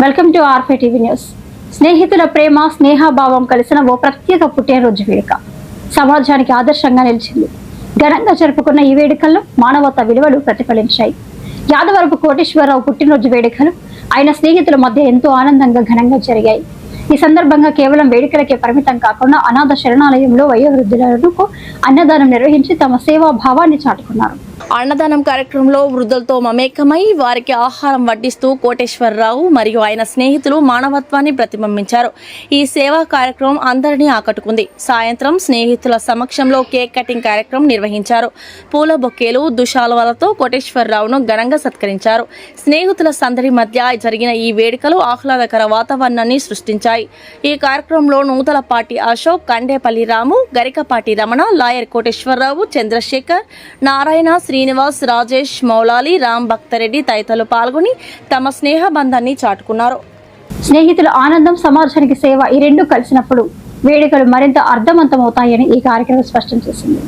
Welcome to ఆర్ఫే TV news. స్నేహితుల ప్రేమ స్నేహభావం కలిసిన ఓ ప్రత్యేక పుట్టినరోజు వేడుక సమాజానికి ఆదర్శంగా నిలిచింది. ఘనంగా జరుపుకున్న ఈ వేడుకల్లో మానవతా విలువలు ప్రతిఫలించాయి. యాదవరపు కోటేశ్వరరావు పుట్టినరోజు వేడుకలు ఆయన స్నేహితుల మధ్య ఎంతో ఆనందంగా ఘనంగా జరిగాయి. ఈ సందర్భంగా కేవలం వేడుకలకే పరిమితం కాకుండా అనాథ శరణాలయంలో వయోవృద్ధులకు అన్నదానం నిర్వహించి తమ సేవా భావాన్ని చాటుకున్నారు. అన్నదానం కార్యక్రమంలో వృద్ధులతో మమేకమై వారికి ఆహారం వడ్డిస్తూ కోటేశ్వరరావు మరియు ఆయన స్నేహితులు మానవత్వాన్ని ప్రతిబింబించారు. ఈ సేవా కార్యక్రమం అందరినీ ఆకట్టుకుంది. సాయంత్రం స్నేహితుల సమక్షంలో కేక్ కటింగ్ కార్యక్రమం నిర్వహించారు. పూల బొకేలు, దుశాలువలతో కోటేశ్వరరావును ఘనంగా సత్కరించారు. స్నేహితుల సందడి మధ్య జరిగిన ఈ వేడుకలు ఆహ్లాదకర వాతావరణాన్ని సృష్టించాయి. ఈ కార్యక్రమంలో నూతలపాటి అశోక్, కండేపల్లి రాము, గరికపాటి రమణ, లాయర్ కోటేశ్వరరావు, చంద్రశేఖర్, నారాయణ, శ్రీనివాస్, రాజేష్, మౌలాలి, రామ్ భక్తరెడ్డి తదితరులు పాల్గొని తమ స్నేహ బంధాన్ని చాటుకున్నారు. స్నేహితుల ఆనందం, సమాజానికి సేవ ఈ రెండు కలిసినప్పుడు వేడుకలు మరింత అర్థవంతమవుతాయని ఈ కార్యక్రమం స్పష్టం చేసింది.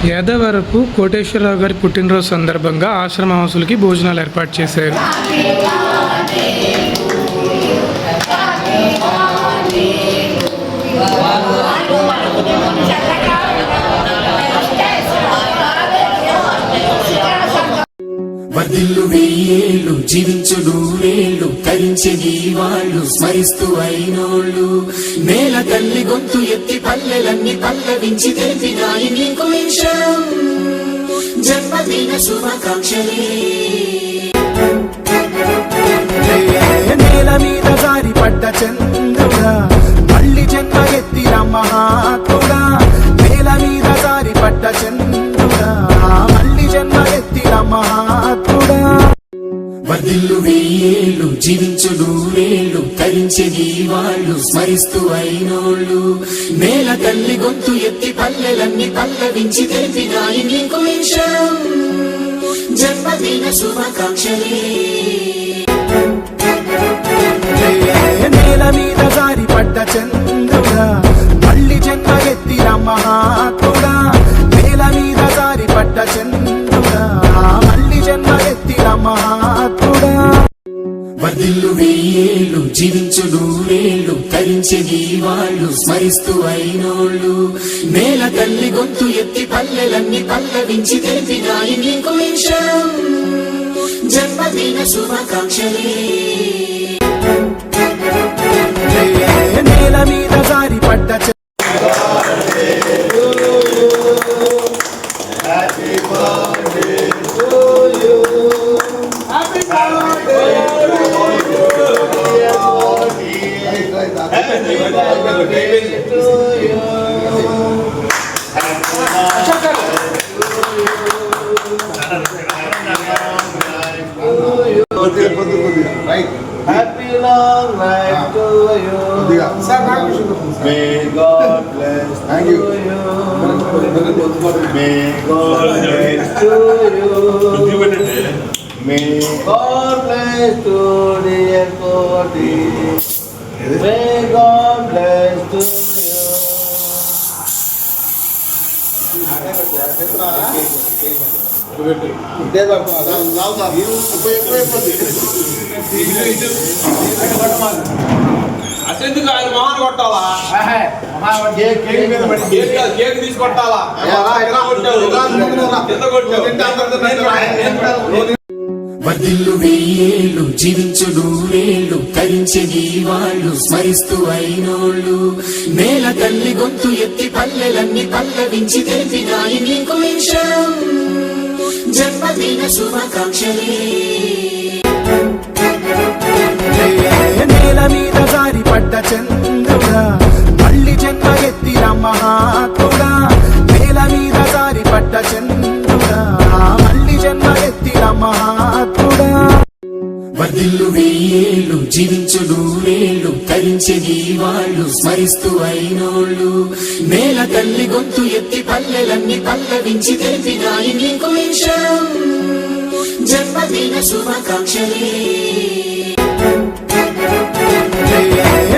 యాదవరపు కోటేశ్వరరావు గారి పుట్టినరోజు సందర్భంగా ఆశ్రమవాసులకి భోజనాలు ఏర్పాటు చేశారు. వర్ధిల్లు వెయ్యేళ్ళు, జీవించు నూరేళ్ళు, తరించే నీ వాళ్ళు స్మరిస్తూ అయినోళ్ళు. నేల తల్లి గొంతు ఎత్తి పల్లెలన్నీ పల్లవించి తెలిపినాయి నీకు విషయం. జన్మదిన శుభాకాంక్షలే. నేల మీద జారి పడ్డ చంద్రుడా, మళ్ళీ జన్మ ఎత్తిన మహాత్ముడా. నేల మీద జారి పడ్డ చంద్రుడా, మళ్ళీ జన్మ ఎత్తిన మహాత్ముడా. వర్ధిల్లు వెయ్యేళ్ళు, జీవించు నూరేళ్ళు, తరించే నీ వాళ్ళు స్మరిస్తూ అయినోళ్ళు. నేల తల్లి గొంతు ఎత్తి పల్లెలన్నీ పల్లవించి తెలిపినాయి నీకు విషయం. జన్మదిన శుభాకాంక్షలే. నేల మీద జారి పడ్డ చంద్రుడా, మళ్ళీ జన్మ ఎత్తిన మహాత్ముడా. నేల మీద జారి పడ్డ చంద్రుడా, మళ్ళీ జన్మ ఎత్తిన మహాత్ముడా. వర్ధిల్లు వెయ్యేళ్ళు, జీవించు నూరేళ్ళు, తరించే నీ వాళ్ళు స్మరిస్తూ అయినోళ్ళు. నేల తల్లి గొంతు ఎత్తి పల్లెలన్నీ పల్లవించి తెలిపినాయి నీకు విషయం. జన్మదిన శుభాకాంక్షలే. నేల మీద జారి పడ్డ Happy long life to you. May God bless you. May God bless to you. May God bless to dear Koti. May God bless to you. అసెందుకు ఆయన మామని కొట్టాలా? కేక్ తీసి కొట్టాలా? వర్ధిల్లు వెయ్యేళ్ళు, జీవించు నూరేళ్ళు, తరించే నీ వాళ్ళు స్మరిస్తూ అయినోళ్ళు. నేల తల్లి గొంతు ఎత్తి పల్లెలన్నీ పల్లవించి తెలిపినాయి నీకు విషయం. జన్మదిన శుభాకాంక్షలే. పడ్డ చంద్రుడా మళ్ళీ జన్మ ఎత్తిన మహాత్ముడా నేల మీద జారి పడ్డ చంద్రుడా మళ్ళీ జన్మ ఎత్తిన మహాత్ముడా వర్ధిల్లు వెయ్యేళ్ళు జీవించు నూరేళ్ళు తరించే నీ వాళ్ళు స్మరిస్తూ అయినోళ్ళు నేల తల్లి గొంతు ఎత్తి పల్లెలన్నీ పల్లవించి తెలిపినాయి నీకు ఈ క్షణం జన్మదిన శుభాకాంక్షలే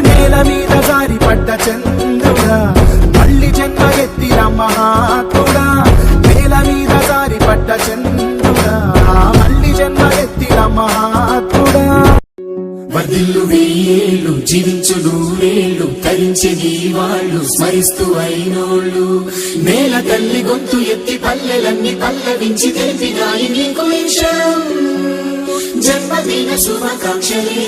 నేల మీద జారి పడ్డ చంద్రుడా మళ్ళీ జన్మ ఎత్తిన మహాత్ముడా నేల మీద జారి పడ్డ చంద్రుడా మళ్ళీ జన్మ ఎత్తిన మహాత్ముడా వర్ధిల్లు వెయ్యేళ్ళు జీవించు నూరేళ్ళు తరించే నీ వాళ్ళు స్మరిస్తూ అయినోళ్ళు నేల తల్లి గొంతు ఎత్తి పల్లెలన్నీ పల్లవించి తెలిపినాయి నీకు ఈ క్షణం జన్మదిన శుభాకాంక్షలే